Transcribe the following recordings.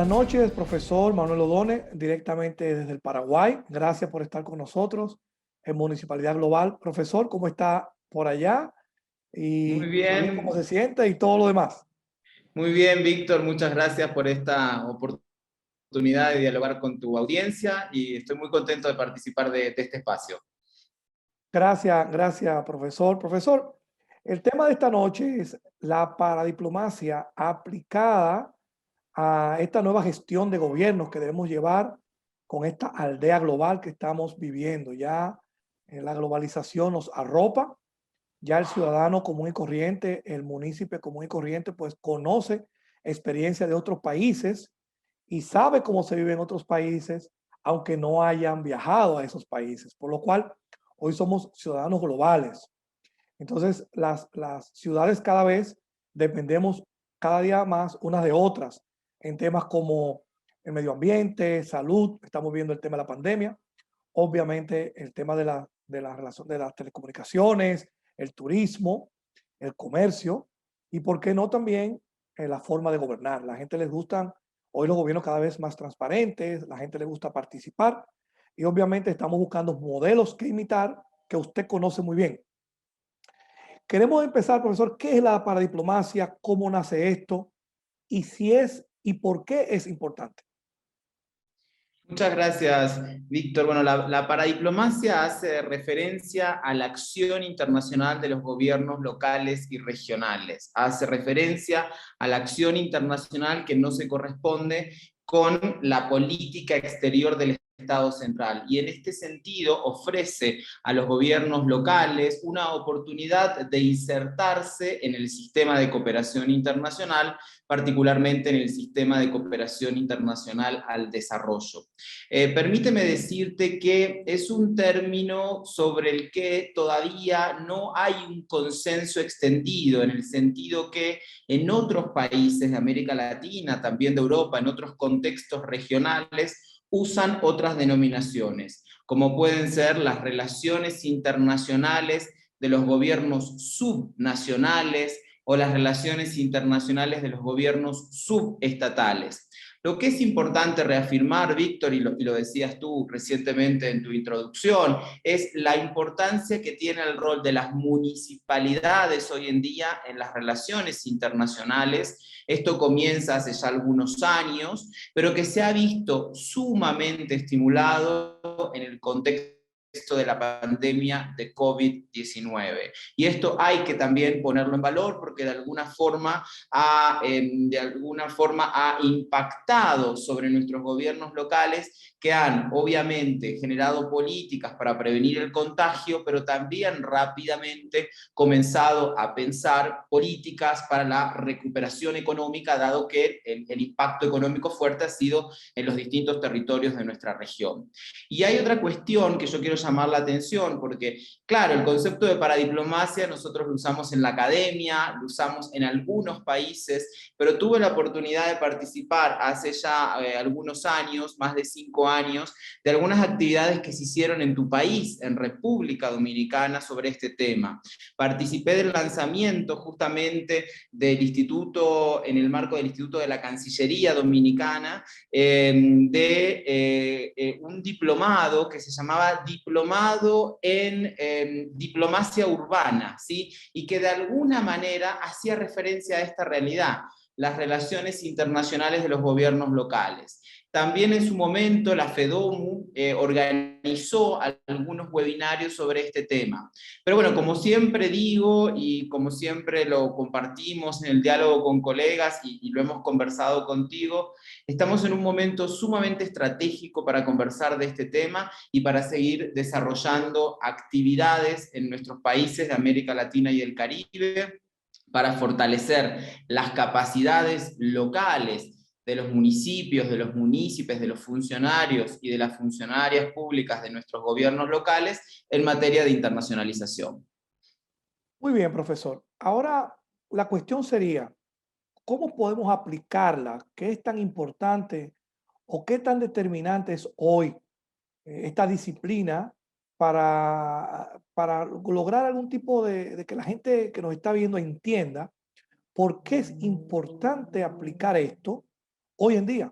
Buenas noches, profesor Manuel Odone, directamente desde el Paraguay. Gracias por estar con nosotros en Municipalidad Global. Profesor, ¿cómo está por allá? Y Muy salud, ¿cómo se bien, siente? Y todo lo demás. muy bien, Víctor. Muchas gracias por esta oportunidad de dialogar con tu audiencia y estoy muy contento de participar de este espacio. Gracias, gracias, profesor. Profesor, el tema de esta noche es la paradiplomacia aplicada a esta nueva gestión de gobiernos que debemos llevar con esta aldea global que estamos viviendo. Ya la globalización nos arropa. Ya el ciudadano común y corriente, el municipio común y corriente, pues conoce experiencia de otros países y sabe cómo se vive en otros países, aunque no hayan viajado a esos países. Por lo cual, hoy somos ciudadanos globales. Entonces, las ciudades cada vez dependemos cada día más unas de otras en temas como el medio ambiente, salud, estamos viendo el tema de la pandemia, obviamente el tema de la relación de las telecomunicaciones, el turismo, el comercio y, ¿por qué no también la forma de gobernar? La gente les gustan hoy los gobiernos cada vez más transparentes, la gente le gusta participar y obviamente estamos buscando modelos que imitar que usted conoce muy bien. Queremos empezar, profesor, ¿qué es la paradiplomacia? ¿Cómo nace esto? Y si es y por qué es importante. Muchas gracias, Víctor. Bueno, la paradiplomacia hace referencia a la acción internacional de los gobiernos locales y regionales. Hace referencia a la acción internacional que no se corresponde con la política exterior del Estado central. Y en este sentido ofrece a los gobiernos locales una oportunidad de insertarse en el sistema de cooperación internacional, particularmente en el sistema de cooperación internacional al desarrollo. Permíteme decirte que es un término sobre el que todavía no hay un consenso extendido, en el sentido que en otros países de América Latina, también de Europa, en otros contextos regionales, usan otras denominaciones, como pueden ser las relaciones internacionales de los gobiernos subnacionales o las relaciones internacionales de los gobiernos subestatales. Lo que es importante reafirmar, Víctor, y lo decías tú recientemente en tu introducción, es la importancia que tiene el rol de las municipalidades hoy en día en las relaciones internacionales. Esto comienza hace ya algunos años, pero que se ha visto sumamente estimulado en el contexto de la pandemia de COVID-19. Y esto hay que también ponerlo en valor porque de alguna forma ha impactado sobre nuestros gobiernos locales que han obviamente generado políticas para prevenir el contagio, pero también rápidamente comenzado a pensar políticas para la recuperación económica, dado que el impacto económico fuerte ha sido en los distintos territorios de nuestra región. Y hay otra cuestión que yo quiero llamar la atención, porque claro, el concepto de paradiplomacia nosotros lo usamos en la academia, lo usamos en algunos países, pero tuve la oportunidad de participar hace ya algunos años, más de 5 años, de algunas actividades que se hicieron en tu país, en República Dominicana, sobre este tema. Participé del lanzamiento justamente del instituto, en el marco del Instituto de la Cancillería Dominicana, un diplomado que se llamaba Diplomado en Diplomacia Urbana, ¿sí? Y que de alguna manera hacía referencia a esta realidad, las relaciones internacionales de los gobiernos locales. También en su momento la FEDOMU organizó algunos webinarios sobre este tema. Pero bueno, como siempre digo y como siempre lo compartimos en el diálogo con colegas y lo hemos conversado contigo, estamos en un momento sumamente estratégico para conversar de este tema y para seguir desarrollando actividades en nuestros países de América Latina y el Caribe para fortalecer las capacidades locales de los municipios, de los municipios, de los funcionarios y de las funcionarias públicas de nuestros gobiernos locales en materia de internacionalización. Muy bien, profesor. Ahora la cuestión sería, ¿cómo podemos aplicarla? ¿Qué es tan importante o qué tan determinante es hoy esta disciplina para lograr algún tipo de que la gente que nos está viendo entienda por qué es importante aplicar esto hoy en día?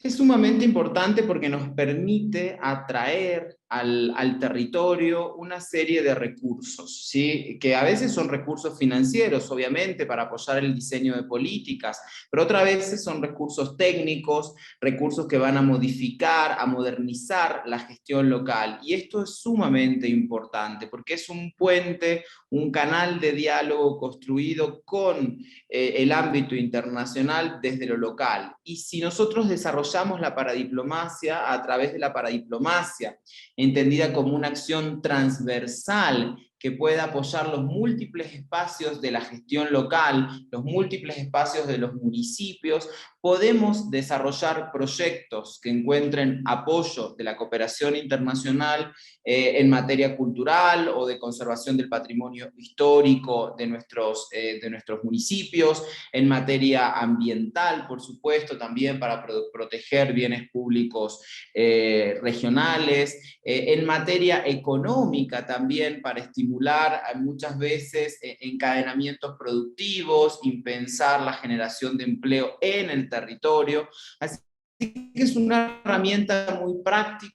Es sumamente importante porque nos permite atraer al territorio una serie de recursos, ¿sí? Que a veces son recursos financieros, obviamente, para apoyar el diseño de políticas, pero otras veces son recursos técnicos, recursos que van a modificar, a modernizar la gestión local. Y esto es sumamente importante porque es un puente, un canal de diálogo construido con el ámbito internacional desde lo local. Y si nosotros desarrollamos la paradiplomacia a través de la paradiplomacia, entendida como una acción transversal que pueda apoyar los múltiples espacios de la gestión local, los múltiples espacios de los municipios, podemos desarrollar proyectos que encuentren apoyo de la cooperación internacional en materia cultural o de conservación del patrimonio histórico de nuestros municipios, en materia ambiental, por supuesto, también para proteger bienes públicos regionales, en materia económica también para estimular muchas veces encadenamientos productivos, impensar la generación de empleo en el territorio. Así que es una herramienta muy práctica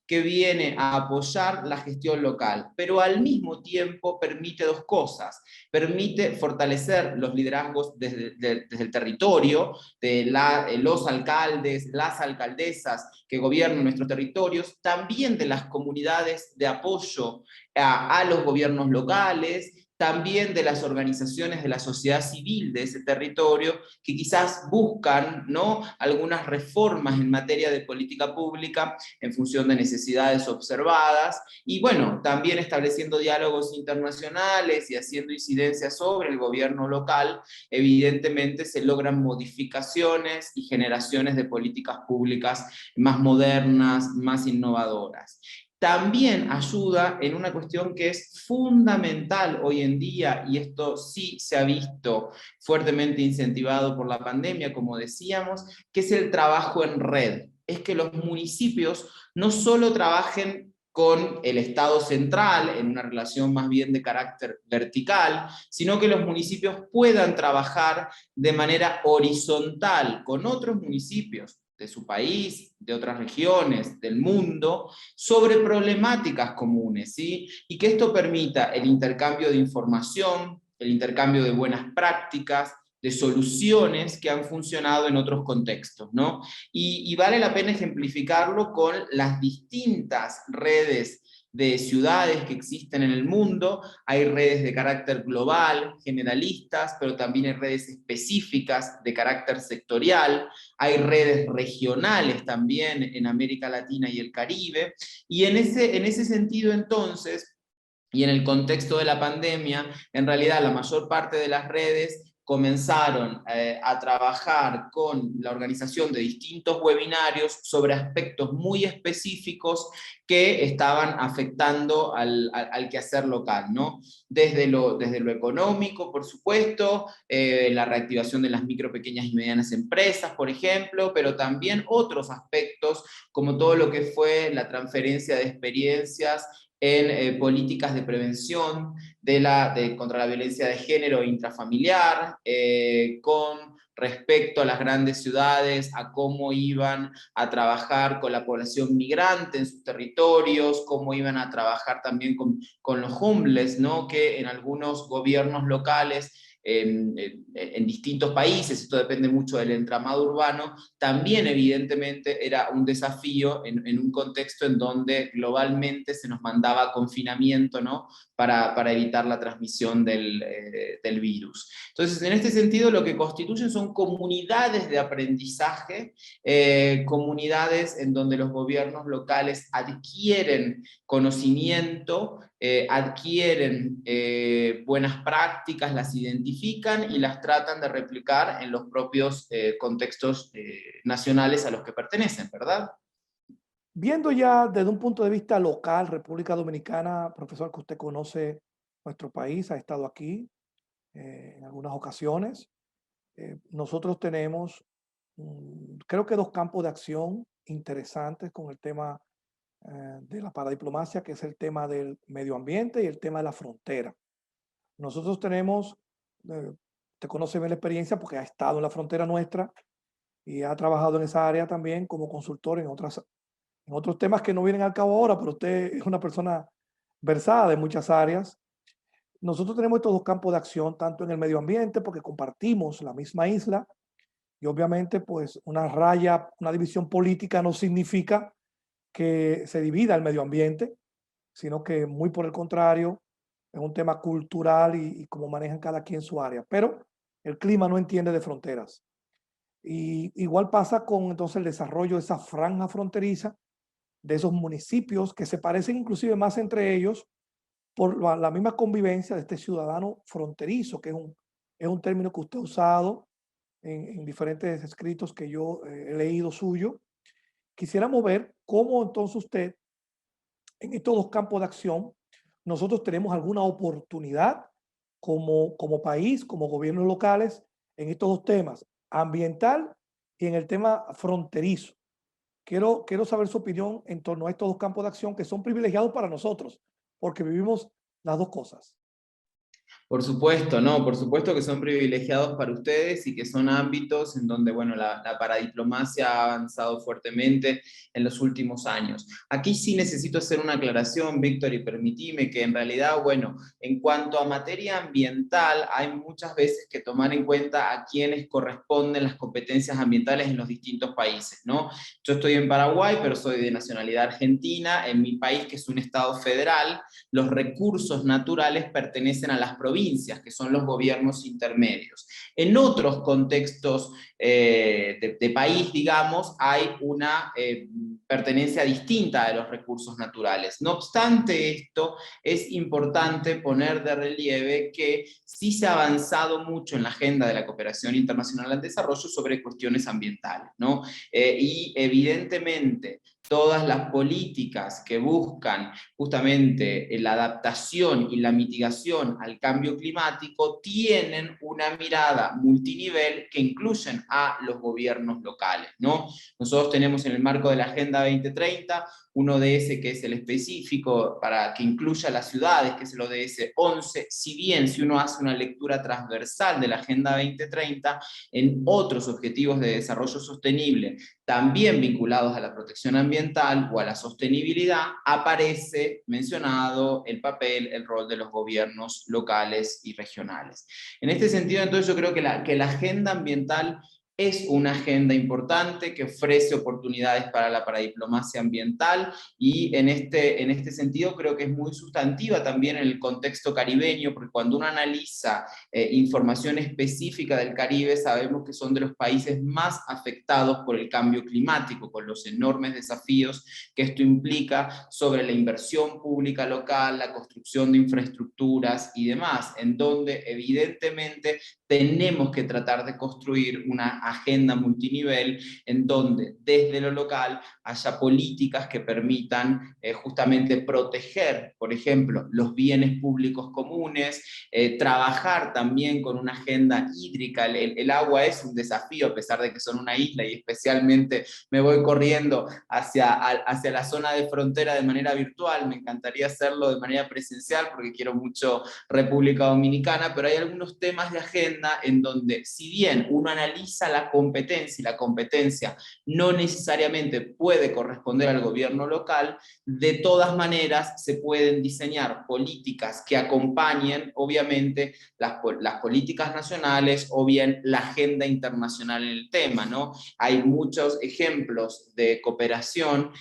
que viene a apoyar la gestión local, pero al mismo tiempo permite dos cosas. Permite fortalecer los liderazgos desde el territorio, de los alcaldes, las alcaldesas que gobiernan nuestros territorios, también de las comunidades de apoyo a los gobiernos locales, también de las organizaciones de la sociedad civil de ese territorio, que quizás buscan, ¿no?, algunas reformas en materia de política pública en función de necesidades observadas, y bueno, también estableciendo diálogos internacionales y haciendo incidencia sobre el gobierno local, evidentemente se logran modificaciones y generaciones de políticas públicas más modernas, más innovadoras. También ayuda en una cuestión que es fundamental hoy en día, y esto sí se ha visto fuertemente incentivado por la pandemia, como decíamos, que es el trabajo en red. Es que los municipios no solo trabajen con el Estado central en una relación más bien de carácter vertical, sino que los municipios puedan trabajar de manera horizontal con otros municipios de su país, de otras regiones, del mundo, sobre problemáticas comunes, ¿sí? Y que esto permita el intercambio de información, el intercambio de buenas prácticas, de soluciones que han funcionado en otros contextos, ¿no? Y vale la pena ejemplificarlo con las distintas redes de ciudades que existen en el mundo. Hay redes de carácter global, generalistas, pero también hay redes específicas de carácter sectorial, hay redes regionales también en América Latina y el Caribe, y en ese sentido entonces, y en el contexto de la pandemia, en realidad la mayor parte de las redes comenzaron a trabajar con la organización de distintos webinarios sobre aspectos muy específicos que estaban afectando al quehacer local, ¿no? Desde lo económico, por supuesto, la reactivación de las micro, pequeñas y medianas empresas, por ejemplo, pero también otros aspectos, como todo lo que fue la transferencia de experiencias en políticas de prevención contra la violencia de género intrafamiliar, con respecto a las grandes ciudades, a cómo iban a trabajar con la población migrante en sus territorios, cómo iban a trabajar también con los homeless, ¿no?, que en algunos gobiernos locales en distintos países, esto depende mucho del entramado urbano, también evidentemente era un desafío en un contexto en donde globalmente se nos mandaba confinamiento, ¿no?, para evitar la transmisión del virus. Entonces, en este sentido, lo que constituyen son comunidades de aprendizaje, comunidades en donde los gobiernos locales adquieren conocimiento, adquieren buenas prácticas, las identifican y las tratan de replicar en los propios contextos nacionales a los que pertenecen, ¿verdad? Viendo ya desde un punto de vista local, República Dominicana, profesor, que usted conoce nuestro país, ha estado aquí en algunas ocasiones. Nosotros tenemos, creo que dos campos de acción interesantes con el tema de la paradiplomacia, que es el tema del medio ambiente y el tema de la frontera. Nosotros tenemos, usted conoce bien la experiencia porque ha estado en la frontera nuestra, y ha trabajado en esa área también como consultor en otros temas que no vienen al cabo ahora, pero usted es una persona versada en muchas áreas. Nosotros tenemos estos dos campos de acción, tanto en el medio ambiente, porque compartimos la misma isla, y obviamente pues una raya, una división política no significa que se divida el medio ambiente, sino que muy por el contrario, es un tema cultural y cómo manejan cada quien su área. Pero el clima no entiende de fronteras. Y igual pasa con entonces el desarrollo de esa franja fronteriza, de esos municipios que se parecen inclusive más entre ellos por la misma convivencia de este ciudadano fronterizo, que es un término que usted ha usado en diferentes escritos que yo he leído suyo. Quisiéramos ver cómo entonces usted, en estos dos campos de acción, nosotros tenemos alguna oportunidad como país, como gobiernos locales, en estos dos temas, ambiental y en el tema fronterizo. Quiero saber su opinión en torno a estos dos campos de acción que son privilegiados para nosotros, porque vivimos las dos cosas. Por supuesto, no, por supuesto que son privilegiados para ustedes y que son ámbitos en donde, bueno, la paradiplomacia ha avanzado fuertemente en los últimos años. Aquí sí necesito hacer una aclaración, Víctor, y permitime que en realidad, bueno, en cuanto a materia ambiental, hay muchas veces que tomar en cuenta a quienes corresponden las competencias ambientales en los distintos países, ¿no? Yo estoy en Paraguay, pero soy de nacionalidad argentina. En mi país, que es un estado federal, los recursos naturales pertenecen a las provincias, que son los gobiernos intermedios. En otros contextos de país, digamos, hay una pertenencia distinta de los recursos naturales. No obstante esto, es importante poner de relieve que sí se ha avanzado mucho en la agenda de la cooperación internacional al desarrollo sobre cuestiones ambientales, ¿no? Y evidentemente todas las políticas que buscan justamente la adaptación y la mitigación al cambio climático tienen una mirada multinivel que incluyen a los gobiernos locales, ¿no? Nosotros tenemos en el marco de la Agenda 2030 un ODS que es el específico para que incluya las ciudades, que es el ODS 11, si bien si uno hace una lectura transversal de la Agenda 2030, en otros objetivos de desarrollo sostenible, también vinculados a la protección ambiental o a la sostenibilidad, aparece mencionado el papel, el rol de los gobiernos locales y regionales. En este sentido, entonces yo creo que la agenda ambiental es una agenda importante que ofrece oportunidades para la paradiplomacia ambiental y en este sentido creo que es muy sustantiva también en el contexto caribeño, porque cuando uno analiza información específica del Caribe, sabemos que son de los países más afectados por el cambio climático, con los enormes desafíos que esto implica sobre la inversión pública local, la construcción de infraestructuras y demás, en donde evidentemente tenemos que tratar de construir una agenda multinivel en donde desde lo local haya políticas que permitan justamente proteger, por ejemplo, los bienes públicos comunes, trabajar también con una agenda hídrica. El agua es un desafío a pesar de que son una isla y especialmente me voy corriendo hacia la zona de frontera de manera virtual. Me encantaría hacerlo de manera presencial porque quiero mucho República Dominicana, pero hay algunos temas de agenda en donde si bien uno analiza la competencia y la competencia no necesariamente puede corresponder al gobierno local, de todas maneras se pueden diseñar políticas que acompañen obviamente las políticas nacionales o bien la agenda internacional en el tema, ¿no? Hay muchos ejemplos de cooperación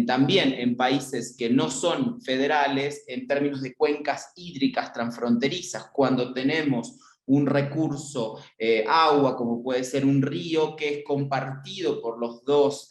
también en países que no son federales en términos de cuencas hídricas transfronterizas, cuando tenemos un recurso, agua, como puede ser un río, que es compartido por los dos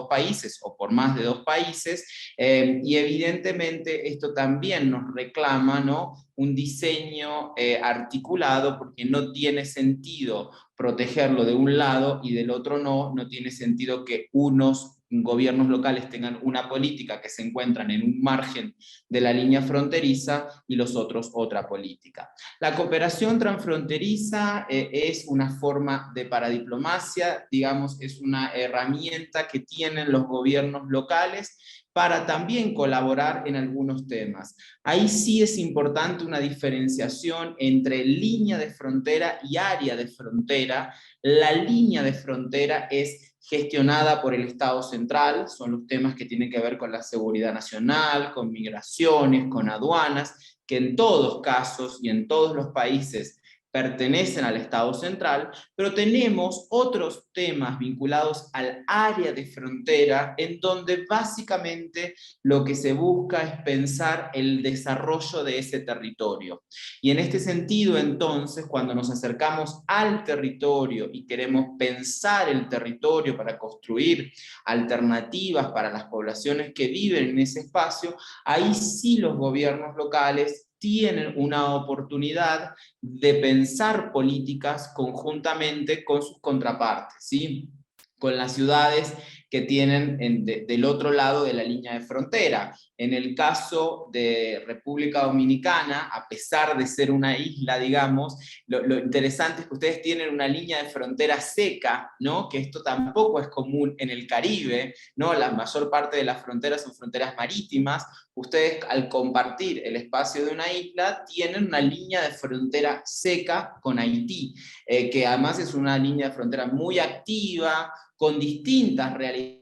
países o por más de dos países, y evidentemente esto también nos reclama, ¿no?, un diseño articulado, porque no tiene sentido protegerlo de un lado y del otro no tiene sentido que unos gobiernos locales tengan una política que se encuentran en un margen de la línea fronteriza y los otros otra política. La cooperación transfronteriza es una forma de paradiplomacia, digamos, es una herramienta que tienen los gobiernos locales para también colaborar en algunos temas. Ahí sí es importante una diferenciación entre línea de frontera y área de frontera. La línea de frontera es gestionada por el Estado central, son los temas que tienen que ver con la seguridad nacional, con migraciones, con aduanas, que en todos casos y en todos los países pertenecen al Estado central, pero tenemos otros temas vinculados al área de frontera en donde básicamente lo que se busca es pensar el desarrollo de ese territorio. Y en este sentido, entonces, cuando nos acercamos al territorio y queremos pensar el territorio para construir alternativas para las poblaciones que viven en ese espacio, ahí sí los gobiernos locales tienen una oportunidad de pensar políticas conjuntamente con sus contrapartes, ¿sí? Con las ciudades que tienen del otro lado de la línea de frontera. En el caso de República Dominicana, a pesar de ser una isla, digamos, lo interesante es que ustedes tienen una línea de frontera seca, ¿no? Que esto tampoco es común en el Caribe, ¿no? La mayor parte de las fronteras son fronteras marítimas. Ustedes, al compartir el espacio de una isla, tienen una línea de frontera seca con Haití, que además es una línea de frontera muy activa, con distintas realidades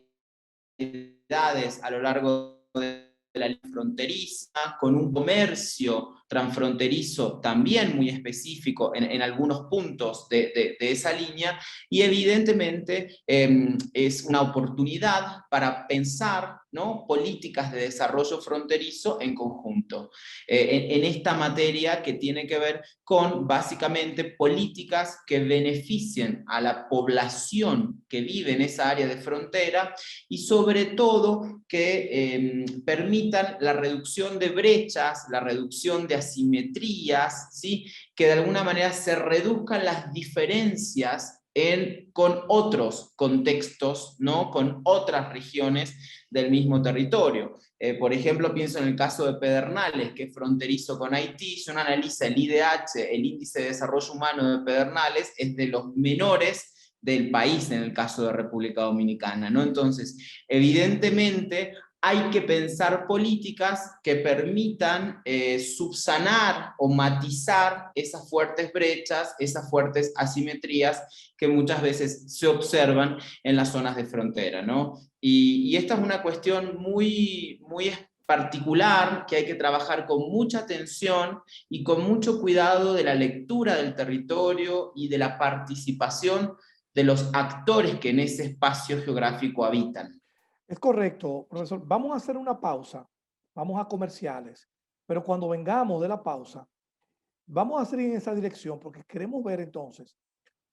a lo largo de la línea fronteriza, con un comercio transfronterizo también muy específico en algunos puntos de esa línea, y evidentemente es una oportunidad para pensar, ¿no?, políticas de desarrollo fronterizo en conjunto. En esta materia que tiene que ver con básicamente políticas que beneficien a la población que vive en esa área de frontera y sobre todo que permitan la reducción de brechas, la reducción de asimetrías, ¿sí?, que de alguna manera se reduzcan las diferencias con otros contextos, ¿no?, con otras regiones del mismo territorio. Por ejemplo, pienso en el caso de Pedernales, que es fronterizo con Haití. Si uno analiza el IDH, el Índice de Desarrollo Humano de Pedernales, es de los menores del país en el caso de República Dominicana, ¿no? Entonces, evidentemente, hay que pensar políticas que permitan subsanar o matizar esas fuertes brechas, esas fuertes asimetrías que muchas veces se observan en las zonas de frontera, ¿no? Y esta es una cuestión muy, muy particular que hay que trabajar con mucha atención y con mucho cuidado de la lectura del territorio y de la participación de los actores que en ese espacio geográfico habitan. Es correcto, profesor. Vamos a hacer una pausa, vamos a comerciales, pero cuando vengamos de la pausa, vamos a seguir en esa dirección porque queremos ver entonces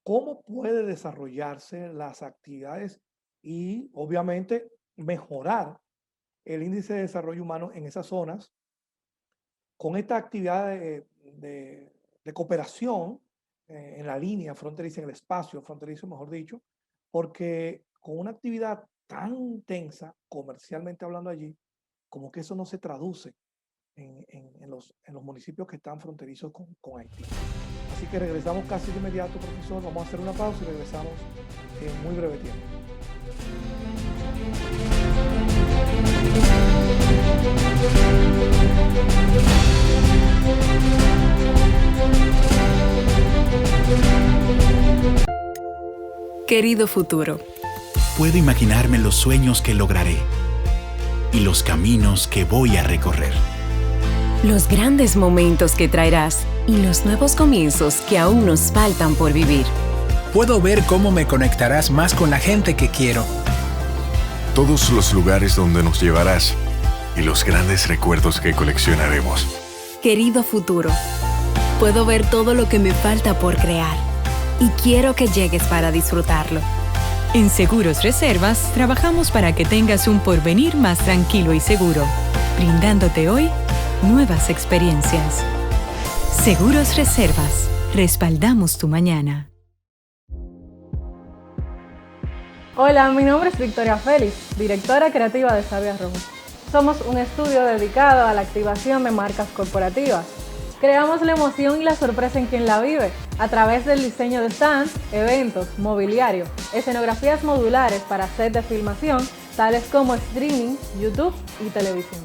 cómo puede desarrollarse las actividades y obviamente mejorar el índice de desarrollo humano en esas zonas con esta actividad de cooperación en la línea fronteriza, en el espacio fronterizo, mejor dicho, porque con una actividad tan intensa, comercialmente hablando allí, como que eso no se traduce en los municipios que están fronterizos con Haití. Así que regresamos casi de inmediato, profesor. Vamos a hacer una pausa y regresamos en muy breve tiempo. Querido futuro, puedo imaginarme los sueños que lograré y los caminos que voy a recorrer. los grandes momentos que traerás y los nuevos comienzos que aún nos faltan por vivir. Puedo ver cómo me conectarás más con la gente que quiero. Todos los lugares donde nos llevarás y los grandes recuerdos que coleccionaremos. Querido futuro, puedo ver todo lo que me falta por crear y quiero que llegues para disfrutarlo. En Seguros Reservas trabajamos para que tengas un porvenir más tranquilo y seguro, brindándote hoy nuevas experiencias. Seguros Reservas, respaldamos tu mañana. Hola, mi nombre es Victoria Félix, directora creativa de Sabia Rojo. Somos un estudio dedicado a la activación de marcas corporativas. Creamos la emoción y la sorpresa en quien la vive a través del diseño de stands, eventos, mobiliario, escenografías modulares para set de filmación tales como streaming, YouTube y televisión.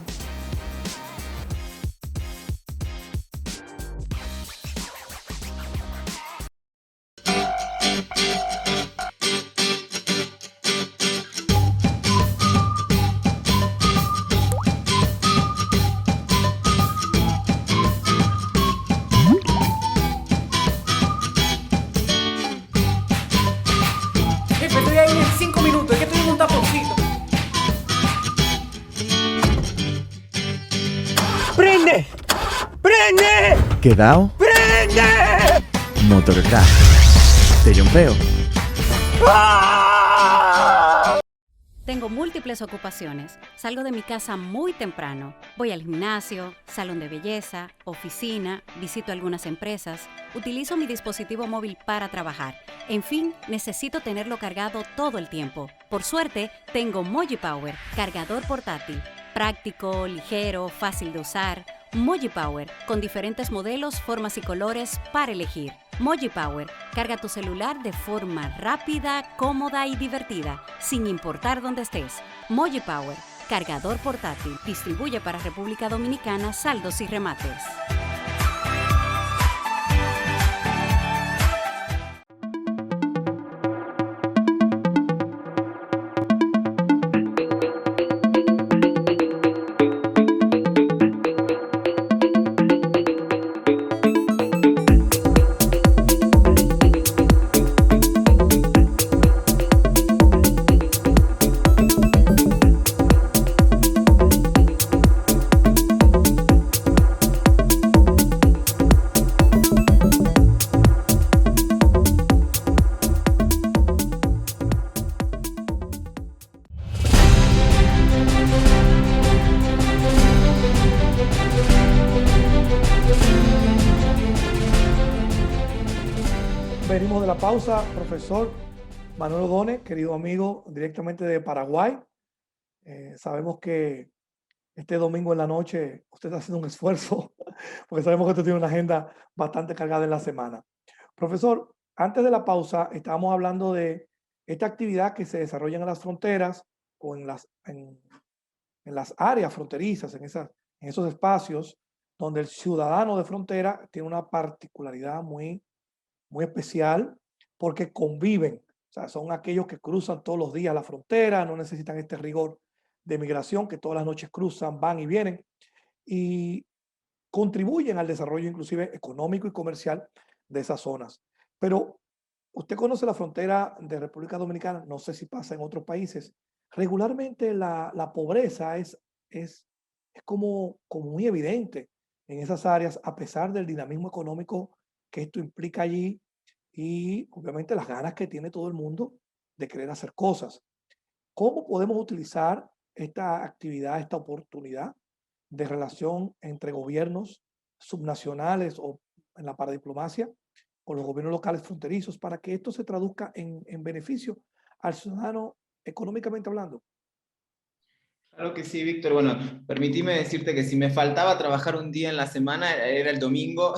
Jefe, estoy ahí en 5 minutos, es que estoy en un taponcito. ¡Prende! ¡Prende! ¿Quedao? ¡Prende! Motorcraft. Te jumpeo. Tengo múltiples ocupaciones. Salgo de mi casa muy temprano. Voy al gimnasio, salón de belleza, oficina, visito algunas empresas, utilizo mi dispositivo móvil para trabajar. En fin, necesito tenerlo cargado todo el tiempo. Por suerte, tengo Moji Power, cargador portátil. Práctico, ligero, fácil de usar. Moji Power, con diferentes modelos, formas y colores para elegir. Moji Power, carga tu celular de forma rápida, cómoda y divertida, sin importar dónde estés. Moji Power, cargador portátil, distribuye para República Dominicana Saldos y Remates. Venimos de la pausa, profesor Manuel O'Donnell, querido amigo, directamente de Paraguay. Sabemos que este domingo en la noche usted está haciendo un esfuerzo, porque sabemos que usted tiene una agenda bastante cargada en la semana. Profesor, antes de la pausa estábamos hablando de esta actividad que se desarrolla en las fronteras o en las áreas fronterizas, en esos espacios donde el ciudadano de frontera tiene una particularidad muy especial porque conviven, o sea, son aquellos que cruzan todos los días la frontera, no necesitan este rigor de migración, que todas las noches cruzan, van y vienen, y contribuyen al desarrollo inclusive económico y comercial de esas zonas. Pero usted conoce la frontera de República Dominicana, no sé si pasa en otros países, regularmente la pobreza es como muy evidente en esas áreas, a pesar del dinamismo económico que esto implica allí y obviamente las ganas que tiene todo el mundo de querer hacer cosas. ¿Cómo podemos utilizar esta actividad, esta oportunidad de relación entre gobiernos subnacionales o en la paradiplomacia con los gobiernos locales fronterizos para que esto se traduzca en beneficio al ciudadano económicamente hablando? Claro que sí, Víctor. Bueno, permitime decirte que si me faltaba trabajar un día en la semana era el domingo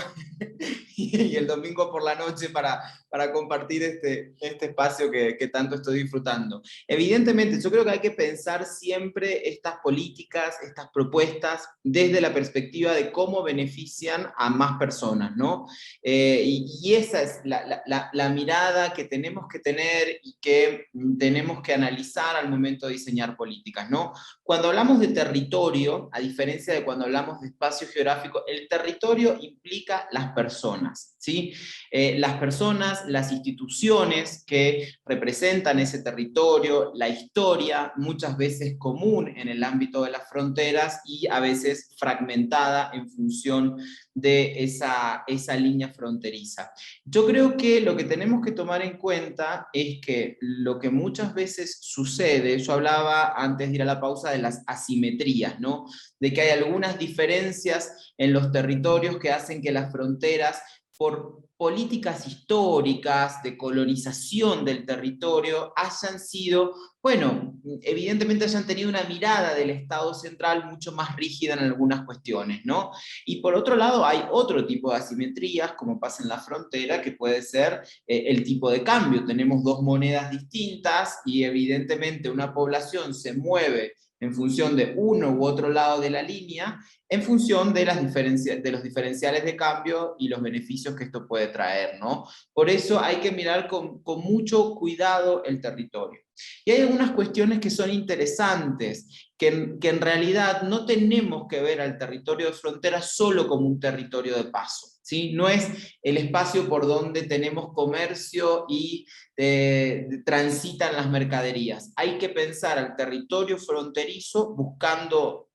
y el domingo por la noche para compartir este espacio que tanto estoy disfrutando. Evidentemente, yo creo que hay que pensar siempre estas políticas, estas propuestas, desde la perspectiva de cómo benefician a más personas, ¿no? Y esa es la mirada que tenemos que tener y que tenemos que analizar al momento de diseñar políticas, ¿no? Cuando hablamos de territorio, a diferencia de cuando hablamos de espacio geográfico, el territorio implica las personas, ¿sí? Las personas, las instituciones que representan ese territorio, la historia, muchas veces común en el ámbito de las fronteras y a veces fragmentada en función de esa línea fronteriza. Yo creo que lo que tenemos que tomar en cuenta es que lo que muchas veces sucede, yo hablaba antes de ir a la pausa de las asimetrías, ¿no? De que hay algunas diferencias en los territorios que hacen que las fronteras por políticas históricas de colonización del territorio hayan sido, bueno, evidentemente hayan tenido una mirada del Estado central mucho más rígida en algunas cuestiones, ¿no? Y por otro lado hay otro tipo de asimetrías, como pasa en la frontera, que puede ser el tipo de cambio. Tenemos dos monedas distintas y evidentemente una población se mueve en función de uno u otro lado de la línea, en función de los diferenciales de cambio y los beneficios que esto puede traer, ¿no? Por eso hay que mirar con mucho cuidado el territorio. Y hay algunas cuestiones que son interesantes, que en realidad no tenemos que ver al territorio de frontera solo como un territorio de paso, ¿sí? No es el espacio por donde tenemos comercio y transitan las mercaderías. Hay que pensar al territorio fronterizo buscando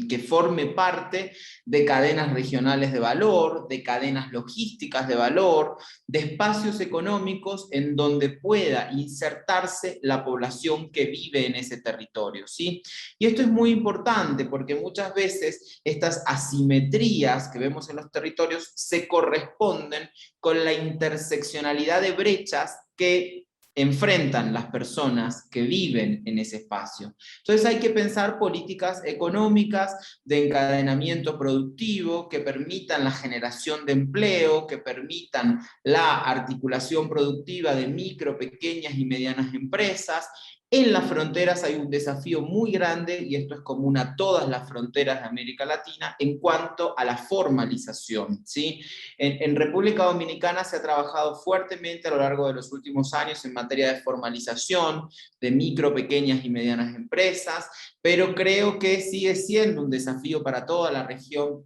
que forme parte de cadenas regionales de valor, de cadenas logísticas de valor, de espacios económicos en donde pueda insertarse la población que vive en ese territorio, ¿sí? Y esto es muy importante porque muchas veces estas asimetrías que vemos en los territorios se corresponden con la interseccionalidad de brechas que enfrentan las personas que viven en ese espacio. Entonces hay que pensar políticas económicas de encadenamiento productivo que permitan la generación de empleo, que permitan la articulación productiva de micro, pequeñas y medianas empresas. En las fronteras hay un desafío muy grande, y esto es común a todas las fronteras de América Latina, en cuanto a la formalización, ¿sí? En República Dominicana se ha trabajado fuertemente a lo largo de los últimos años en materia de formalización, de micro, pequeñas y medianas empresas, pero creo que sigue siendo un desafío para toda la región.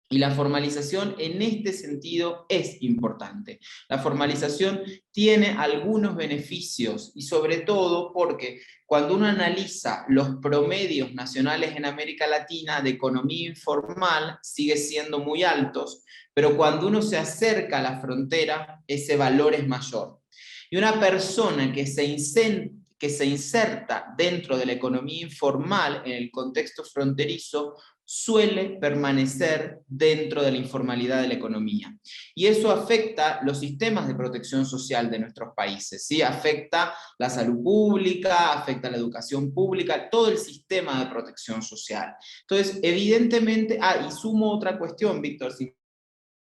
Y la formalización en este sentido es importante. La formalización tiene algunos beneficios, y sobre todo porque cuando uno analiza los promedios nacionales en América Latina de economía informal, sigue siendo muy altos, pero cuando uno se acerca a la frontera, ese valor es mayor. Y una persona que se inserta dentro de la economía informal en el contexto fronterizo suele permanecer dentro de la informalidad de la economía. Y eso afecta los sistemas de protección social de nuestros países, ¿sí? Afecta la salud pública, afecta la educación pública, todo el sistema de protección social. Entonces, evidentemente, y sumo otra cuestión, Víctor,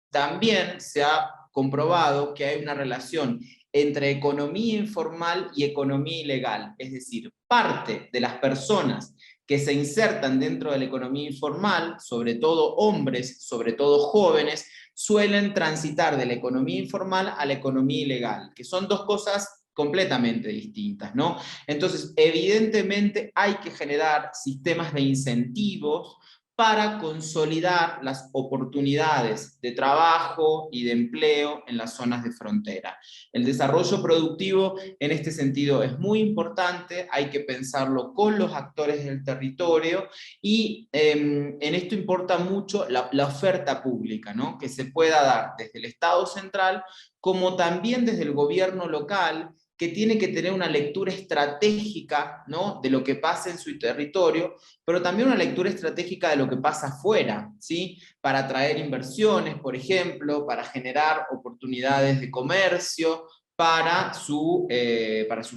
también se ha comprobado que hay una relación entre economía informal y economía ilegal, es decir, parte de las personas que se insertan dentro de la economía informal, sobre todo hombres, sobre todo jóvenes, suelen transitar de la economía informal a la economía ilegal, que son dos cosas completamente distintas, ¿no? Entonces, evidentemente hay que generar sistemas de incentivos para consolidar las oportunidades de trabajo y de empleo en las zonas de frontera. El desarrollo productivo en este sentido es muy importante, hay que pensarlo con los actores del territorio, y en esto importa mucho la oferta pública, ¿no? Que se pueda dar desde el Estado central como también desde el gobierno local, que tiene que tener una lectura estratégica, ¿no? De lo que pasa en su territorio, pero también una lectura estratégica de lo que pasa afuera, ¿sí? Para atraer inversiones, por ejemplo, para generar oportunidades de comercio para su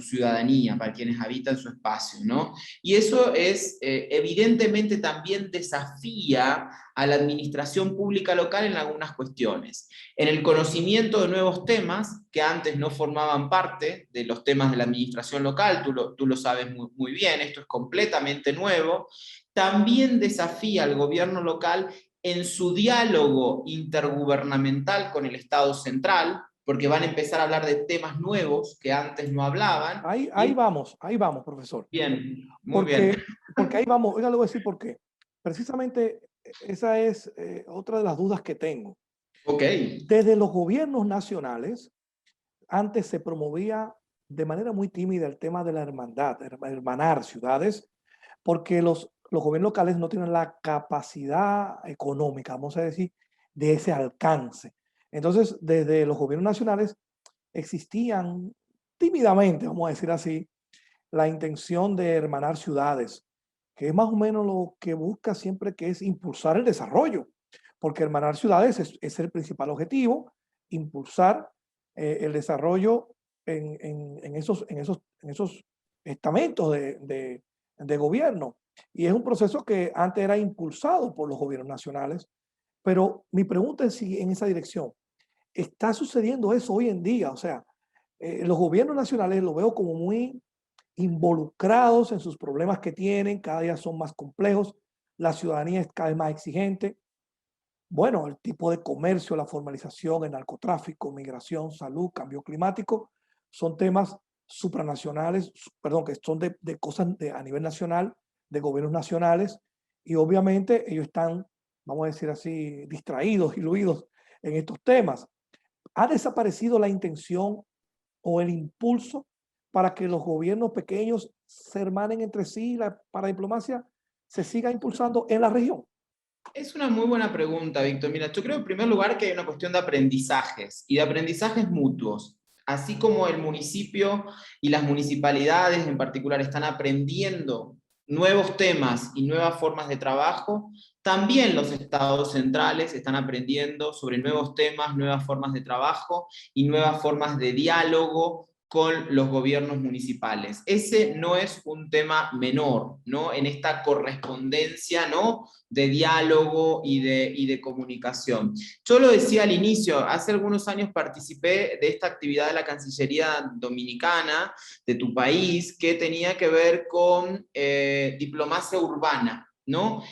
ciudadanía, para quienes habitan su espacio, ¿no? Y eso es, evidentemente también desafía a la administración pública local en algunas cuestiones. En el conocimiento de nuevos temas que antes no formaban parte de los temas de la administración local, tú lo sabes muy bien, esto es completamente nuevo. También desafía al gobierno local en su diálogo intergubernamental con el Estado central, porque van a empezar a hablar de temas nuevos que antes no hablaban. Ahí vamos, profesor. Bien, muy bien. Porque ahí vamos, oiga, le voy a decir por qué. Precisamente esa es otra de las dudas que tengo. Ok. Desde los gobiernos nacionales, antes se promovía de manera muy tímida el tema de la hermandad, hermanar ciudades, porque los gobiernos locales no tienen la capacidad económica, vamos a decir, de ese alcance. Entonces, desde los gobiernos nacionales existían tímidamente, vamos a decir así, la intención de hermanar ciudades, que es más o menos lo que busca siempre, que es impulsar el desarrollo, porque hermanar ciudades es el principal objetivo, impulsar el desarrollo en esos estamentos de gobierno. Y es un proceso que antes era impulsado por los gobiernos nacionales. Pero mi pregunta es si en esa dirección está sucediendo eso hoy en día. O sea, los gobiernos nacionales lo veo como muy involucrados en sus problemas que tienen, cada día son más complejos, la ciudadanía es cada vez más exigente. Bueno, el tipo de comercio, la formalización, el narcotráfico, migración, salud, cambio climático, son temas supranacionales, que son de cosas a nivel nacional, de gobiernos nacionales, y obviamente ellos están, vamos a decir así, distraídos, iluidos en estos temas. ¿Ha desaparecido la intención o el impulso para que los gobiernos pequeños se hermanen entre sí y la paradiplomacia se siga impulsando en la región? Es una muy buena pregunta, Víctor. Mira, yo creo en primer lugar que hay una cuestión de aprendizajes y de aprendizajes mutuos. Así como el municipio y las municipalidades en particular están aprendiendo nuevos temas y nuevas formas de trabajo, también los estados centrales están aprendiendo sobre nuevos temas, nuevas formas de trabajo y nuevas formas de diálogo con los gobiernos municipales. Ese no es un tema menor, ¿no? En esta correspondencia, ¿no?, de diálogo y de comunicación. Yo lo decía al inicio, hace algunos años participé de esta actividad de la Cancillería Dominicana, de tu país, que tenía que ver con diplomacia urbana, ¿no?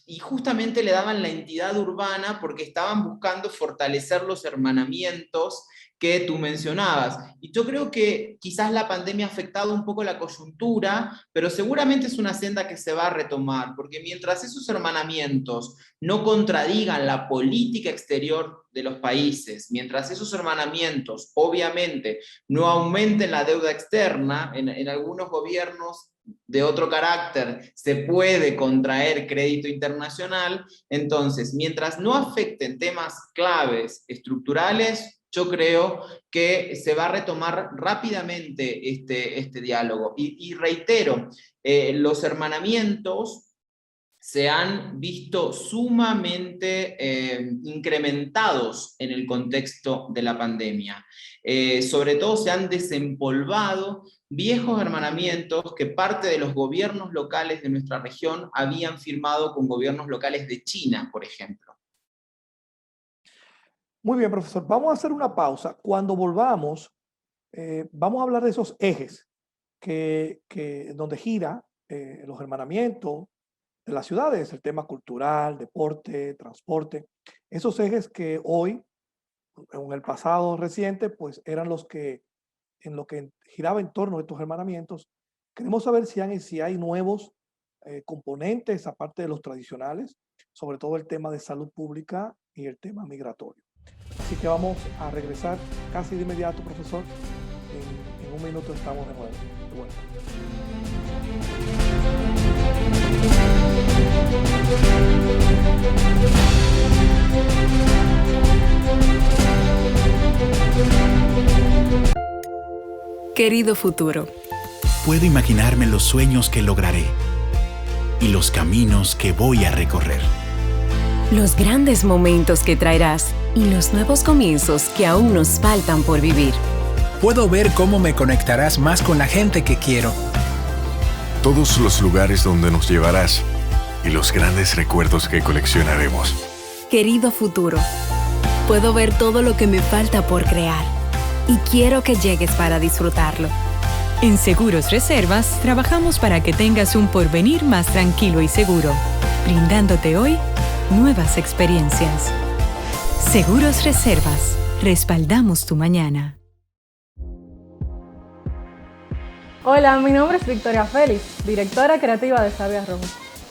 Y justamente le daban la entidad urbana porque estaban buscando fortalecer los hermanamientos que tú mencionabas. Y yo creo que quizás la pandemia ha afectado un poco la coyuntura, pero seguramente es una senda que se va a retomar, porque mientras esos hermanamientos no contradigan la política exterior de los países, mientras esos hermanamientos obviamente no aumenten la deuda externa, en algunos gobiernos de otro carácter se puede contraer crédito internacional, entonces mientras no afecten temas claves estructurales, yo creo que se va a retomar rápidamente este diálogo. Y reitero, los hermanamientos se han visto sumamente incrementados en el contexto de la pandemia. Sobre todo se han desempolvado viejos hermanamientos que parte de los gobiernos locales de nuestra región habían firmado con gobiernos locales de China, por ejemplo. Muy bien, profesor. Vamos a hacer una pausa. Cuando volvamos, vamos a hablar de esos ejes donde gira los hermanamientos de las ciudades, el tema cultural, deporte, transporte. Esos ejes que hoy, en el pasado reciente, pues eran los que, en lo que giraba en torno a estos hermanamientos. Queremos saber si hay nuevos componentes, aparte de los tradicionales, sobre todo el tema de salud pública y el tema migratorio. Así que vamos a regresar casi de inmediato, profesor. En un minuto estamos de nuevo. Querido futuro, puedo imaginarme los sueños que lograré y los caminos que voy a recorrer. Los grandes momentos que traerás y los nuevos comienzos que aún nos faltan por vivir. Puedo ver cómo me conectarás más con la gente que quiero. Todos los lugares donde nos llevarás y los grandes recuerdos que coleccionaremos. Querido futuro, puedo ver todo lo que me falta por crear y quiero que llegues para disfrutarlo. En Seguros Reservas trabajamos para que tengas un porvenir más tranquilo y seguro, brindándote hoy nuevas experiencias. Seguros Reservas, respaldamos tu mañana. Hola, mi nombre es Victoria Félix, directora creativa de Sabia Rojo.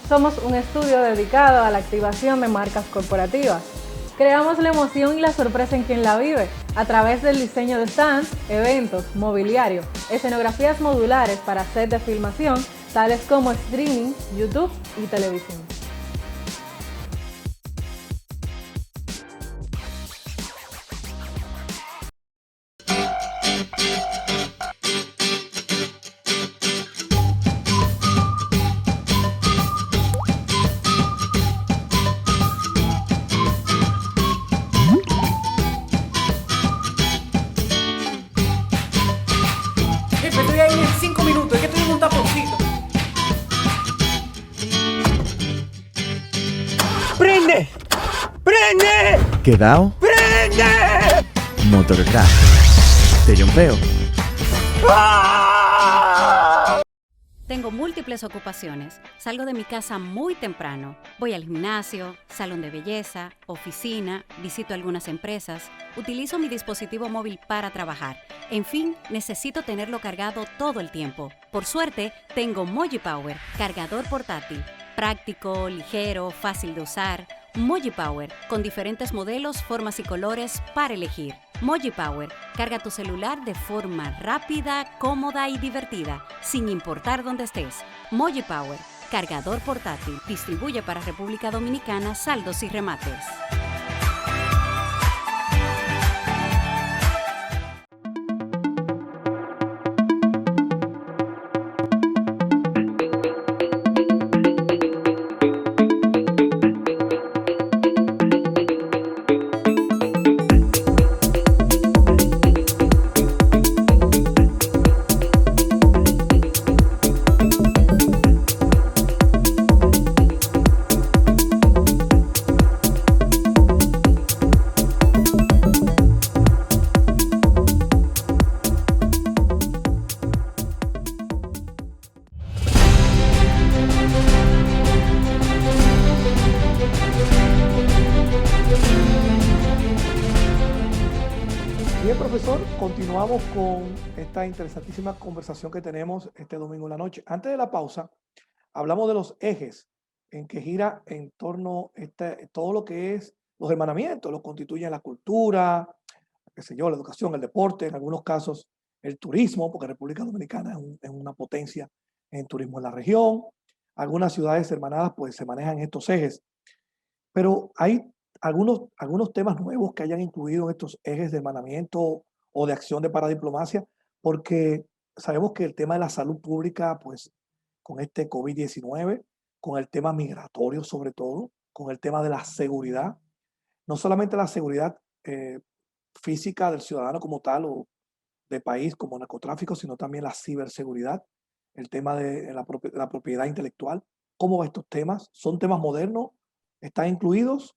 Somos un estudio dedicado a la activación de marcas corporativas. Creamos la emoción y la sorpresa en quien la vive a través del diseño de stands, eventos, mobiliario, escenografías modulares para set de filmación, tales como streaming, YouTube y televisión. ¡Prende! ¡Prende! ¿Quedao? ¡Prende! Motorcraft. Te jumpeo. ¡Ah! Tengo múltiples ocupaciones. Salgo de mi casa muy temprano. Voy al gimnasio, salón de belleza, oficina, visito algunas empresas, utilizo mi dispositivo móvil para trabajar. En fin, necesito tenerlo cargado todo el tiempo. Por suerte, tengo Moji Power, cargador portátil. Práctico, ligero, fácil de usar. Moji Power, con diferentes modelos, formas y colores para elegir. Moji Power, carga tu celular de forma rápida, cómoda y divertida, sin importar dónde estés. Moji Power, cargador portátil, distribuye para República Dominicana Saldos y Remates. Bien, profesor, continuamos con esta interesantísima conversación que tenemos este domingo en la noche. Antes de la pausa, hablamos de los ejes en que gira en torno todo lo que es los hermanamientos, los constituyen la cultura, qué sé yo, la educación, el deporte, en algunos casos el turismo, porque República Dominicana es una potencia en turismo en la región. Algunas ciudades hermanadas pues se manejan estos ejes, pero hay algunos temas nuevos que hayan incluido en estos ejes de hermanamiento o de acción de paradiplomacia, porque sabemos que el tema de la salud pública, pues con este COVID-19, con el tema migratorio sobre todo, con el tema de la seguridad, no solamente la seguridad física del ciudadano como tal o de país como narcotráfico, sino también la ciberseguridad, el tema de la propiedad intelectual. ¿Cómo va estos temas? ¿Son temas modernos? ¿Están incluidos?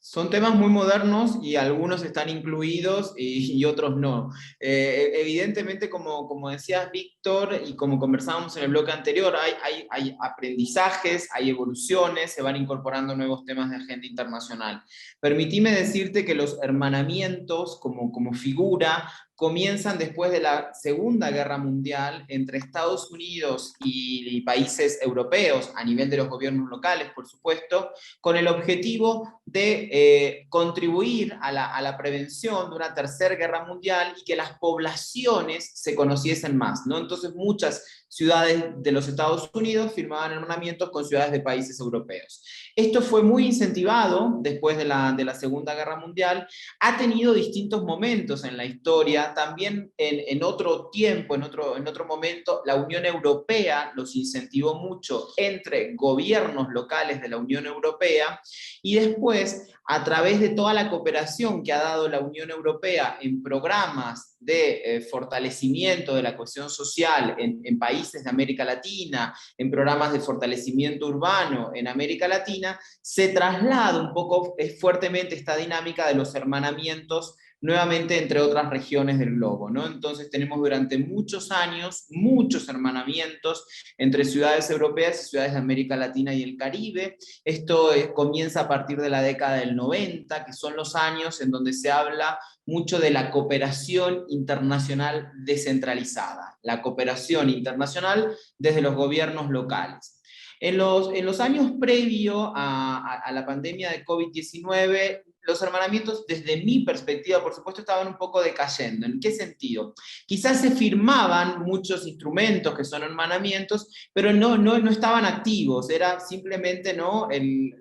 Son temas muy modernos y algunos están incluidos y otros no. Evidentemente, como decías, Víctor, y como conversábamos en el bloque anterior, hay aprendizajes, hay evoluciones, se van incorporando nuevos temas de agenda internacional. Permitime decirte que los hermanamientos como figura comienzan después de la Segunda Guerra Mundial entre Estados Unidos y países europeos, a nivel de los gobiernos locales, por supuesto, con el objetivo de contribuir a la prevención de una tercera guerra mundial y que las poblaciones se conociesen más, ¿no? Entonces muchas ciudades de los Estados Unidos firmaban hermanamientos con ciudades de países europeos. Esto fue muy incentivado después de la Segunda Guerra Mundial, ha tenido distintos momentos en la historia, también en otro tiempo, en otro momento, la Unión Europea los incentivó mucho entre gobiernos locales de la Unión Europea, y después, a través de toda la cooperación que ha dado la Unión Europea en programas de fortalecimiento de la cohesión social en países de América Latina, en programas de fortalecimiento urbano en América Latina, se traslada un poco fuertemente esta dinámica de los hermanamientos nuevamente entre otras regiones del globo, ¿no? Entonces tenemos durante muchos años muchos hermanamientos entre ciudades europeas y ciudades de América Latina y el Caribe. Esto comienza a partir de la década del 90, que son los años en donde se habla mucho de la cooperación internacional descentralizada, la cooperación internacional desde los gobiernos locales. En los años previos a la pandemia de COVID-19, los hermanamientos, desde mi perspectiva, por supuesto, estaban un poco decayendo. ¿En qué sentido? Quizás se firmaban muchos instrumentos que son hermanamientos, pero no estaban activos. Era simplemente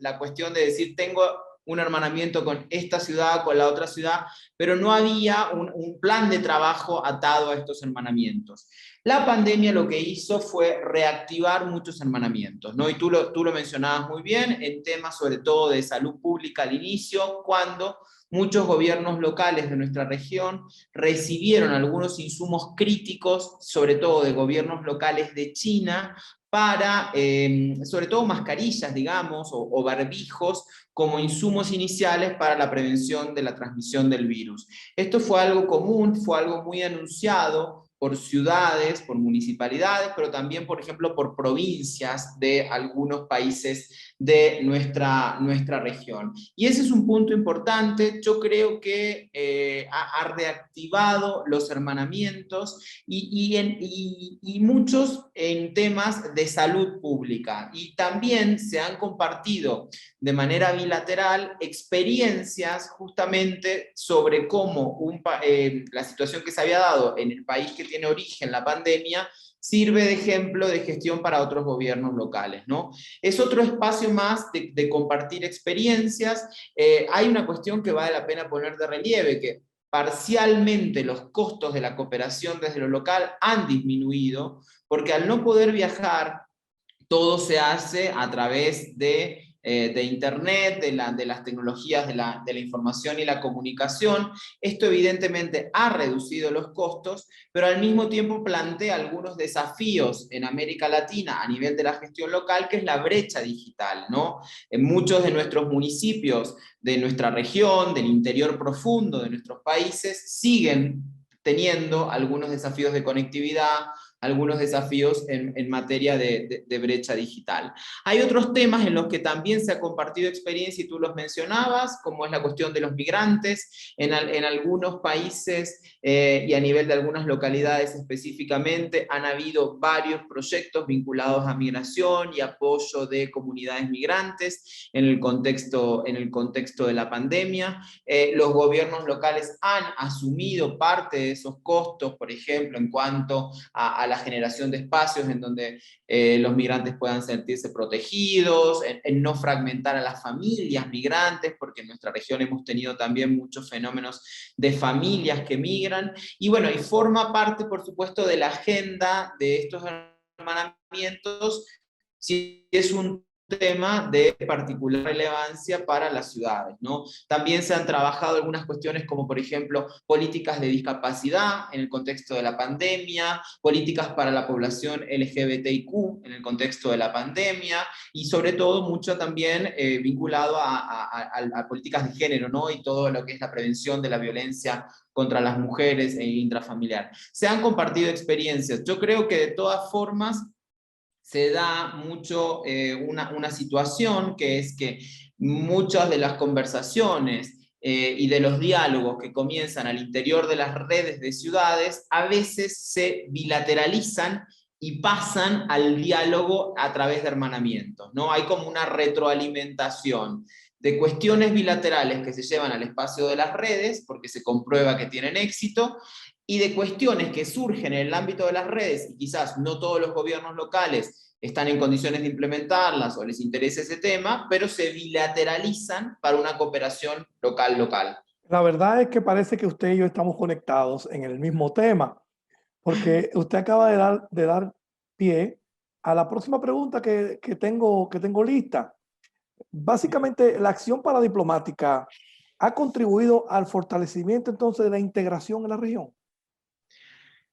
la cuestión de decir, tengo un hermanamiento con esta ciudad, con la otra ciudad, pero no había un plan de trabajo atado a estos hermanamientos. La pandemia lo que hizo fue reactivar muchos hermanamientos, ¿no? Y tú lo mencionabas muy bien, en temas sobre todo de salud pública al inicio, cuando muchos gobiernos locales de nuestra región recibieron algunos insumos críticos, sobre todo de gobiernos locales de China, para, sobre todo mascarillas, digamos, o barbijos, como insumos iniciales para la prevención de la transmisión del virus. Esto fue algo común, fue algo muy anunciado por ciudades, por municipalidades, pero también, por ejemplo, por provincias de algunos países de nuestra región. Y ese es un punto importante. Yo creo que ha reactivado los hermanamientos y muchos en temas de salud pública. Y también se han compartido de manera bilateral experiencias justamente sobre cómo la situación que se había dado en el país que tiene origen la pandemia sirve de ejemplo de gestión para otros gobiernos locales, ¿no? Es otro espacio más de compartir experiencias. Hay una cuestión que vale la pena poner de relieve, que parcialmente los costos de la cooperación desde lo local han disminuido, porque al no poder viajar, todo se hace a través de internet, de las tecnologías de la información y la comunicación. Esto evidentemente ha reducido los costos, pero al mismo tiempo plantea algunos desafíos en América Latina a nivel de la gestión local, que es la brecha digital, ¿no? En muchos de nuestros municipios, de nuestra región, del interior profundo de nuestros países, siguen teniendo algunos desafíos de conectividad, algunos desafíos en materia de brecha digital. Hay otros temas en los que también se ha compartido experiencia, y tú los mencionabas, como es la cuestión de los migrantes. En algunos países y a nivel de algunas localidades específicamente, han habido varios proyectos vinculados a migración y apoyo de comunidades migrantes en el contexto de la pandemia. Los gobiernos locales han asumido parte de esos costos, por ejemplo, en cuanto a la generación de espacios en donde los migrantes puedan sentirse protegidos, en no fragmentar a las familias migrantes, porque en nuestra región hemos tenido también muchos fenómenos de familias que migran, y bueno, y forma parte, por supuesto, de la agenda de estos hermanamientos, si es un tema de particular relevancia para las ciudades, ¿no? También se han trabajado algunas cuestiones como, por ejemplo, políticas de discapacidad en el contexto de la pandemia, políticas para la población LGBTIQ en el contexto de la pandemia, y sobre todo mucho también vinculado a políticas de género, ¿no? Y todo lo que es la prevención de la violencia contra las mujeres e intrafamiliar. Se han compartido experiencias. Yo creo que de todas formas se da mucho una situación, que es que muchas de las conversaciones y de los diálogos que comienzan al interior de las redes de ciudades a veces se bilateralizan y pasan al diálogo a través de hermanamientos, ¿no? Hay como una retroalimentación de cuestiones bilaterales que se llevan al espacio de las redes, porque se comprueba que tienen éxito, y de cuestiones que surgen en el ámbito de las redes, y quizás no todos los gobiernos locales están en condiciones de implementarlas o les interesa ese tema, pero se bilateralizan para una cooperación local-local. La verdad es que parece que usted y yo estamos conectados en el mismo tema, porque usted acaba de dar pie a la próxima pregunta que tengo lista. Básicamente, la acción paradiplomática ha contribuido al fortalecimiento entonces de la integración en la región.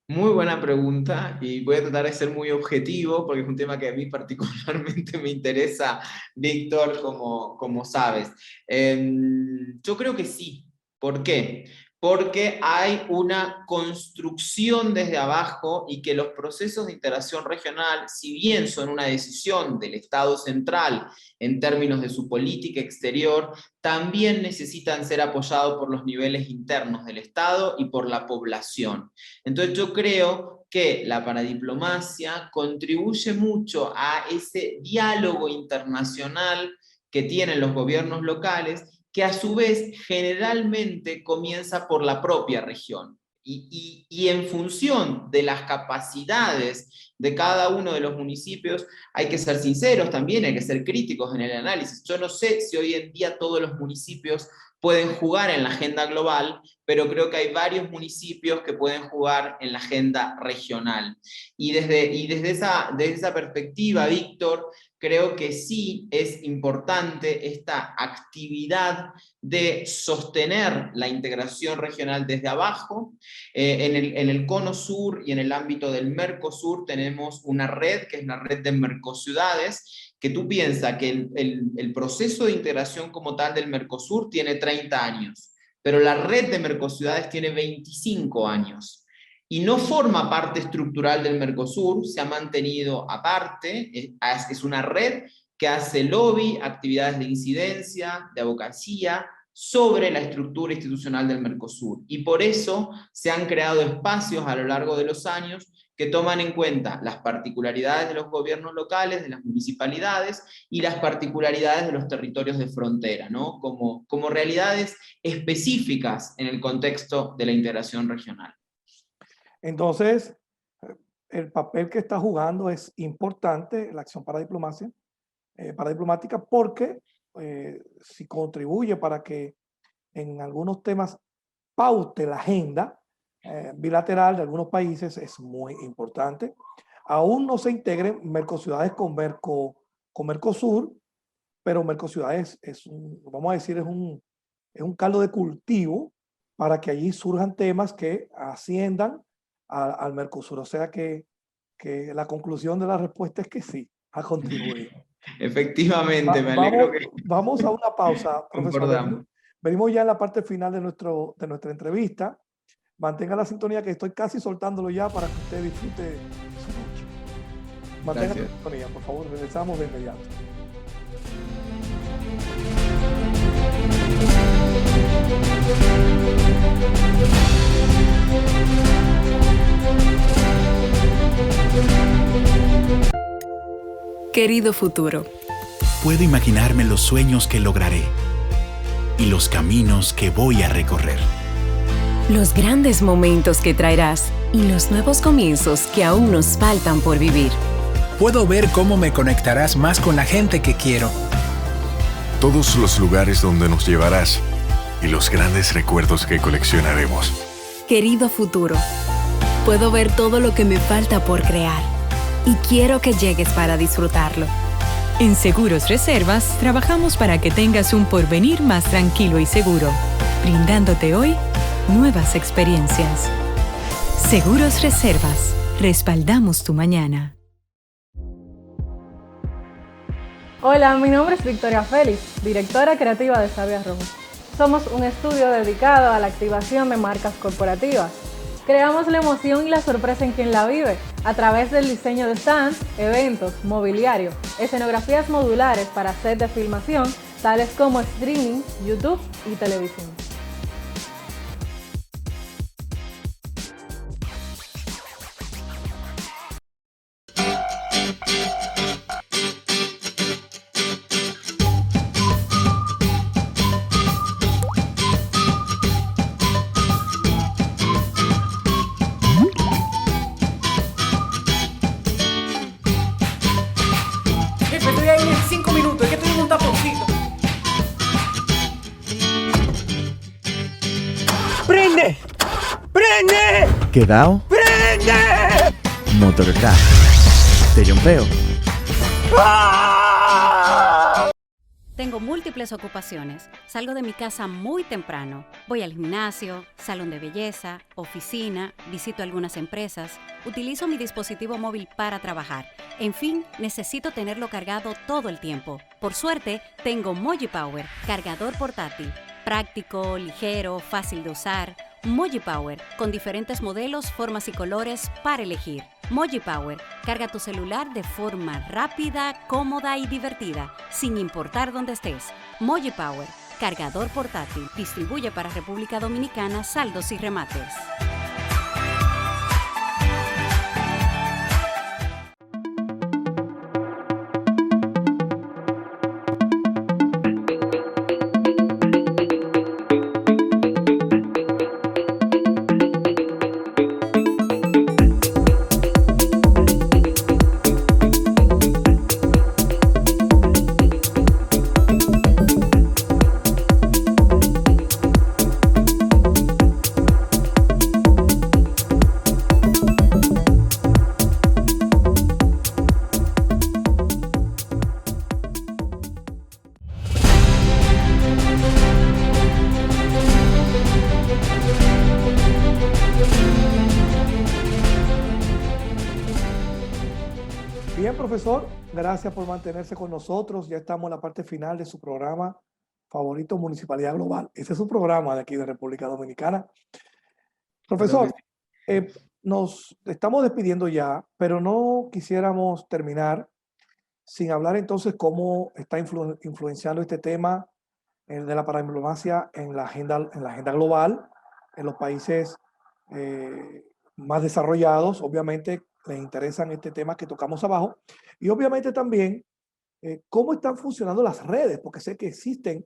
Muy buena pregunta, y voy a tratar de ser muy objetivo porque es un tema que a mí particularmente me interesa, Víctor, como sabes. Yo creo que sí. ¿Por qué? Porque hay una construcción desde abajo, y que los procesos de integración regional, si bien son una decisión del Estado central en términos de su política exterior, también necesitan ser apoyados por los niveles internos del Estado y por la población. Entonces yo creo que la paradiplomacia contribuye mucho a ese diálogo internacional que tienen los gobiernos locales, que a su vez generalmente comienza por la propia región. Y en función de las capacidades de cada uno de los municipios, hay que ser sinceros también, hay que ser críticos en el análisis. Yo no sé si hoy en día todos los municipios pueden jugar en la agenda global, pero creo que hay varios municipios que pueden jugar en la agenda regional. Y desde esa perspectiva, Víctor, creo que sí es importante esta actividad de sostener la integración regional desde abajo. En el Cono Sur y en el ámbito del Mercosur tenemos una red, que es la red de Mercociudades, que tú piensas que el proceso de integración como tal del Mercosur tiene 30 años, pero la red de Mercociudades tiene 25 años. Y no forma parte estructural del Mercosur, se ha mantenido aparte, es una red que hace lobby, actividades de incidencia, de abogacía, sobre la estructura institucional del Mercosur. Y por eso se han creado espacios a lo largo de los años que toman en cuenta las particularidades de los gobiernos locales, de las municipalidades, y las particularidades de los territorios de frontera, ¿no? Como realidades específicas en el contexto de la integración regional. Entonces, el papel que está jugando es importante, la acción paradiplomática, porque si contribuye para que en algunos temas paute la agenda bilateral de algunos países, es muy importante. Aún no se integren Mercociudades con Mercosur, pero Mercociudades vamos a decir, es un caldo de cultivo para que allí surjan temas que asciendan al Mercosur. O sea que la conclusión de la respuesta es que sí, a contribuir. Efectivamente, me alegro que... Vamos a una pausa, profesor. Venimos ya en la parte final de nuestra entrevista. Mantenga la sintonía, que estoy casi soltándolo ya para que usted disfrute su noche. Mantenga la sintonía, por favor. Regresamos de inmediato. Querido futuro, puedo imaginarme los sueños que lograré y los caminos que voy a recorrer. los grandes momentos que traerás y los nuevos comienzos que aún nos faltan por vivir. Puedo ver cómo me conectarás más con la gente que quiero. Todos los lugares donde nos llevarás y los grandes recuerdos que coleccionaremos. Querido futuro, puedo ver todo lo que me falta por crear y quiero que llegues para disfrutarlo. En Seguros Reservas trabajamos para que tengas un porvenir más tranquilo y seguro, brindándote hoy nuevas experiencias. Seguros Reservas, respaldamos tu mañana. Hola, mi nombre es Victoria Félix, directora creativa de Sabia Rojo. Somos un estudio dedicado a la activación de marcas corporativas. Creamos la emoción y la sorpresa en quien la vive a través del diseño de stands, eventos, mobiliario, escenografías modulares para set de filmación, tales como streaming, YouTube y televisión. Estoy ahí en 5 minutos, es que estoy en un taponcito. ¡Prende! ¡Prende! ¿Quedao? ¡Prende! Motorcar. Te yompeo. ¡Ah! Tengo múltiples ocupaciones. Salgo de mi casa muy temprano. Voy al gimnasio, salón de belleza, oficina, visito algunas empresas, utilizo mi dispositivo móvil para trabajar. En fin, necesito tenerlo cargado todo el tiempo. Por suerte, tengo Moji Power, cargador portátil. Práctico, ligero, fácil de usar. Moji Power, con diferentes modelos, formas y colores para elegir. Moji Power, carga tu celular de forma rápida, cómoda y divertida, sin importar dónde estés. Moji Power, cargador portátil, distribuye para República Dominicana Saldos y Remates. profesor, gracias por mantenerse con nosotros. Ya estamos en la parte final de su programa favorito, Municipalidad Global. Ese es su programa de aquí de República Dominicana. Profesor, nos estamos despidiendo ya, pero no quisiéramos terminar sin hablar entonces cómo está influenciando este tema de la paradiplomacia en la agenda global, en los países más desarrollados. Obviamente les interesan este tema que tocamos abajo, y obviamente también cómo están funcionando las redes, porque sé que existen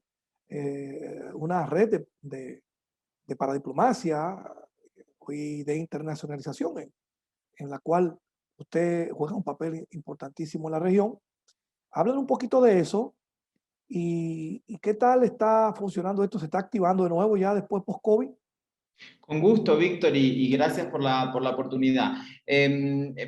una red de paradiplomacia y de internacionalización en la cual usted juega un papel importantísimo en la región. Hablen un poquito de eso y qué tal está funcionando esto. ¿Se está activando de nuevo ya después post-COVID? Con gusto, Víctor, y gracias por la oportunidad.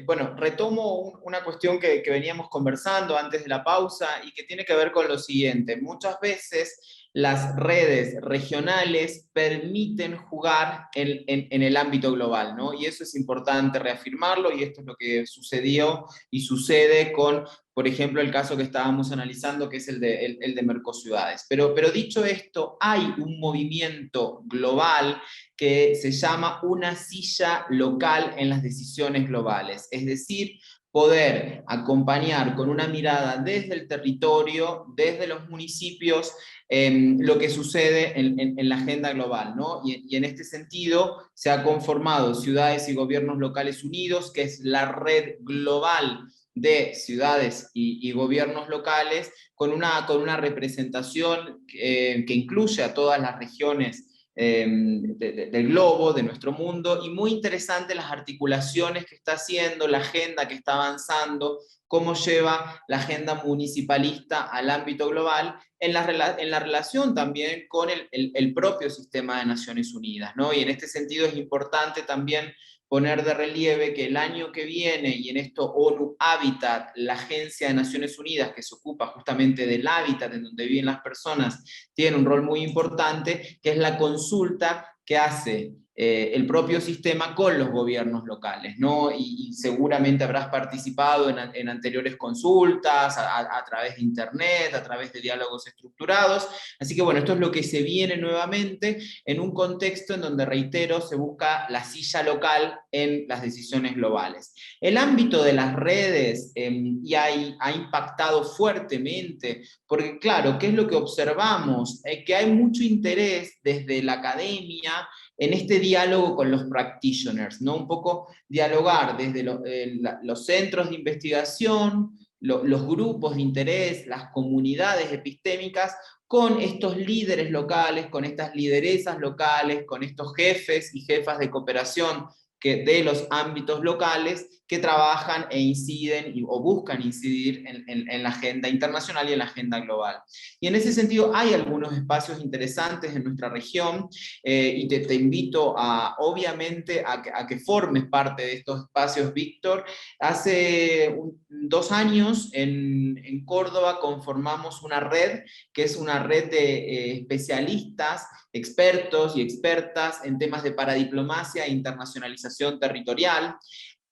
Bueno, retomo una cuestión que veníamos conversando antes de la pausa y que tiene que ver con lo siguiente. Muchas veces las redes regionales permiten jugar en el ámbito global, ¿no? Y eso es importante reafirmarlo, y esto es lo que sucedió y sucede con, por ejemplo, el caso que estábamos analizando, que es el de Mercociudades. Pero dicho esto, hay un movimiento global que se llama una silla local en las decisiones globales, es decir, poder acompañar con una mirada desde el territorio, desde los municipios, lo que sucede en la agenda global, ¿no? Y en este sentido se ha conformado Ciudades y Gobiernos Locales Unidos, que es la red global de ciudades y gobiernos locales, con una representación que incluye a todas las regiones del globo, de nuestro mundo, y muy interesante las articulaciones que está haciendo, la agenda que está avanzando, cómo lleva la agenda municipalista al ámbito global, en la relación también con el propio sistema de Naciones Unidas, ¿no? Y en este sentido es importante también poner de relieve que el año que viene, y en esto ONU Habitat, la agencia de Naciones Unidas que se ocupa justamente del hábitat en donde viven las personas, tiene un rol muy importante, que es la consulta que hace el propio sistema con los gobiernos locales, ¿no? Y seguramente habrás participado en anteriores consultas, a través de internet, a través de diálogos estructurados. Así que bueno, esto es lo que se viene nuevamente en un contexto en donde, reitero, se busca la silla local en las decisiones globales. El ámbito de las redes ha impactado fuertemente, porque claro, ¿qué es lo que observamos? Que hay mucho interés desde la academia en este diálogo con los practitioners, ¿no? Un poco dialogar desde los centros de investigación, los grupos de interés, las comunidades epistémicas, con estos líderes locales, con estas lideresas locales, con estos jefes y jefas de cooperación de los ámbitos locales que trabajan e inciden o buscan incidir en la agenda internacional y en la agenda global. Y en ese sentido hay algunos espacios interesantes en nuestra región, y te invito obviamente a que formes parte de estos espacios, Víctor. Hace 2 años en Córdoba conformamos una red, que es una red de especialistas, expertos y expertas en temas de paradiplomacia e internacionalización territorial.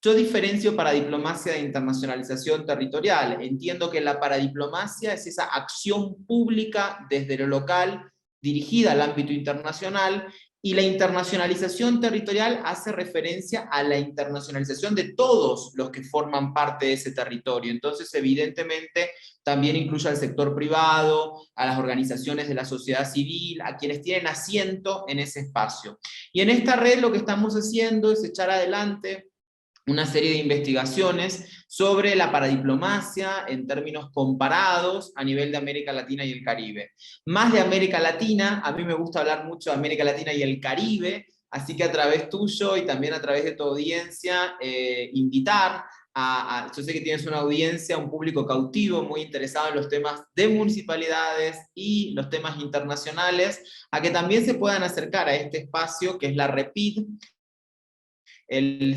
Yo diferencio paradiplomacia e internacionalización territorial. Entiendo que la paradiplomacia es esa acción pública desde lo local dirigida al ámbito internacional, y la internacionalización territorial hace referencia a la internacionalización de todos los que forman parte de ese territorio. Entonces, evidentemente, también incluye al sector privado, a las organizaciones de la sociedad civil, a quienes tienen asiento en ese espacio. Y en esta red lo que estamos haciendo es echar adelante una serie de investigaciones sobre la paradiplomacia en términos comparados a nivel de América Latina y el Caribe. Más de América Latina, a mí me gusta hablar mucho de América Latina y el Caribe, así que a través tuyo y también a través de tu audiencia, invitar yo sé que tienes una audiencia, un público cautivo, muy interesado en los temas de municipalidades y los temas internacionales, a que también se puedan acercar a este espacio que es la REPID. El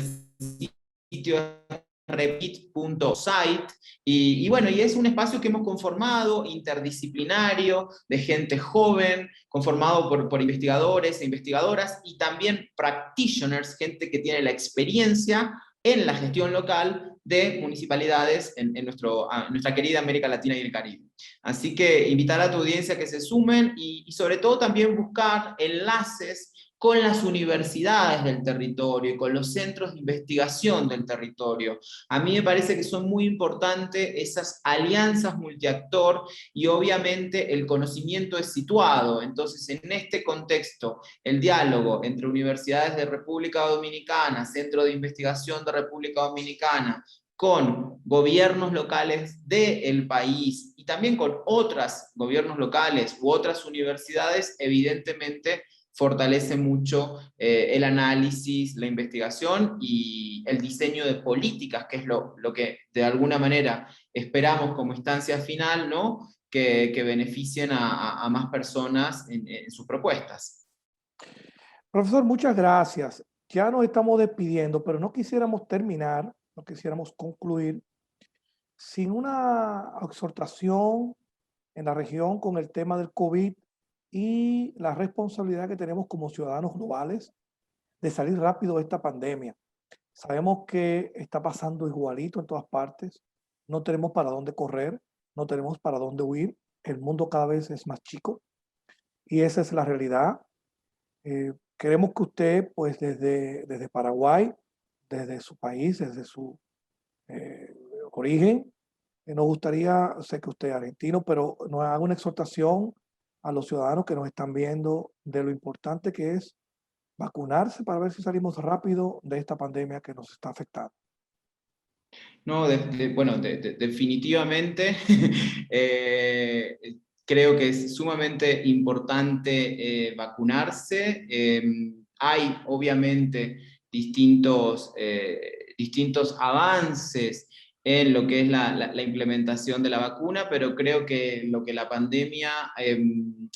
sitio repit.site, y bueno, y es un espacio que hemos conformado, interdisciplinario, de gente joven, conformado por investigadores e investigadoras, y también practitioners, gente que tiene la experiencia en la gestión local de municipalidades en nuestra querida América Latina y el Caribe. Así que invitar a tu audiencia a que se sumen y sobre todo también buscar enlaces con las universidades del territorio y con los centros de investigación del territorio. A mí me parece que son muy importantes esas alianzas multiactor y obviamente el conocimiento es situado. Entonces, en este contexto, el diálogo entre universidades de República Dominicana, Centro de Investigación de República Dominicana, con gobiernos locales del país y también con otros gobiernos locales u otras universidades, evidentemente fortalece mucho el análisis, la investigación y el diseño de políticas, que es lo que de alguna manera esperamos como instancia final, ¿no? Que beneficien a más personas en sus propuestas. Profesor, muchas gracias. Ya nos estamos despidiendo, pero no quisiéramos terminar, no quisiéramos concluir sin una exhortación en la región con el tema del COVID y la responsabilidad que tenemos como ciudadanos globales de salir rápido de esta pandemia. Sabemos que está pasando igualito en todas partes, no tenemos para dónde correr, no tenemos para dónde huir, el mundo cada vez es más chico y esa es la realidad. Queremos que usted, pues desde Paraguay, desde su país, desde su origen, nos gustaría, sé que usted es argentino, pero nos haga una exhortación a los ciudadanos que nos están viendo de lo importante que es vacunarse para ver si salimos rápido de esta pandemia que nos está afectando. No, definitivamente creo que es sumamente importante vacunarse. Hay obviamente distintos avances en lo que es la implementación de la vacuna, pero creo que lo que la pandemia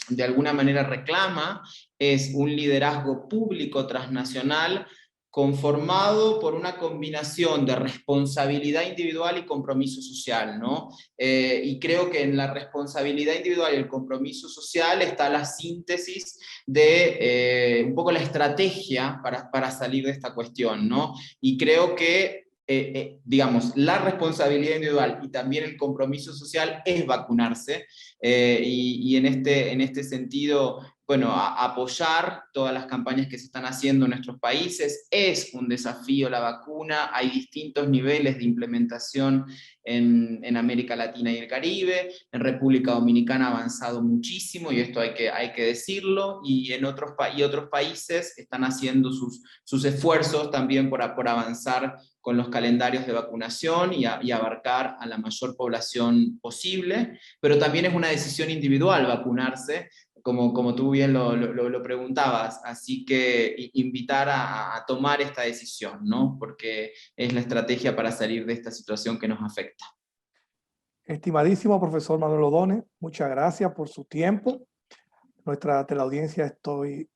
de alguna manera reclama es un liderazgo público transnacional conformado por una combinación de responsabilidad individual y compromiso social, ¿no? Y creo que en la responsabilidad individual y el compromiso social está la síntesis de un poco la estrategia para salir de esta cuestión, ¿no? Y creo que digamos, la responsabilidad individual y también el compromiso social es vacunarse, y en este sentido, bueno, apoyar todas las campañas que se están haciendo en nuestros países. Es un desafío la vacuna, hay distintos niveles de implementación en América Latina y el Caribe. En República Dominicana ha avanzado muchísimo, y esto hay que decirlo, y en otros países están haciendo sus esfuerzos también por avanzar con los calendarios de vacunación y abarcar a la mayor población posible, pero también es una decisión individual vacunarse, como tú bien lo preguntabas, así que invitar a tomar esta decisión, ¿no? Porque es la estrategia para salir de esta situación que nos afecta. Estimadísimo profesor Manuel O'Donnell, muchas gracias por su tiempo. Nuestra teleaudiencia, estoy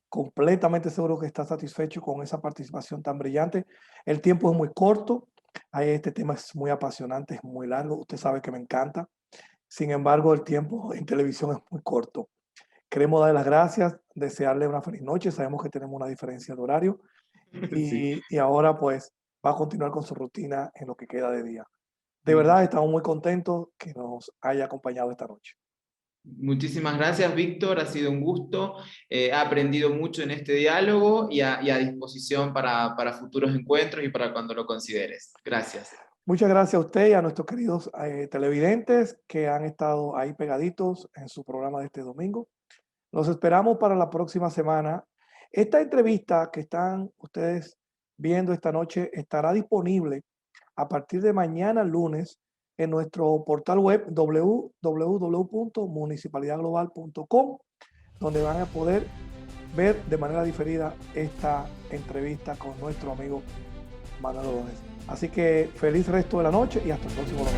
completamente seguro que está satisfecho con esa participación tan brillante. El tiempo es muy corto, este tema es muy apasionante, es muy largo, usted sabe que me encanta. Sin embargo, el tiempo en televisión es muy corto. Queremos darle las gracias, desearle una feliz noche. Sabemos que tenemos una diferencia de horario y ahora pues va a continuar con su rutina en lo que queda de día. De verdad, estamos muy contentos que nos haya acompañado esta noche. Muchísimas gracias, Víctor, ha sido un gusto, he aprendido mucho en este diálogo y a disposición para futuros encuentros y para cuando lo consideres. Gracias. Muchas gracias a usted y a nuestros queridos televidentes que han estado ahí pegaditos en su programa de este domingo. Los esperamos para la próxima semana. Esta entrevista que están ustedes viendo esta noche estará disponible a partir de mañana lunes en nuestro portal web www.municipalidadglobal.com, donde van a poder ver de manera diferida esta entrevista con nuestro amigo Manuel O'Donnell. Así que feliz resto de la noche y hasta el próximo domingo.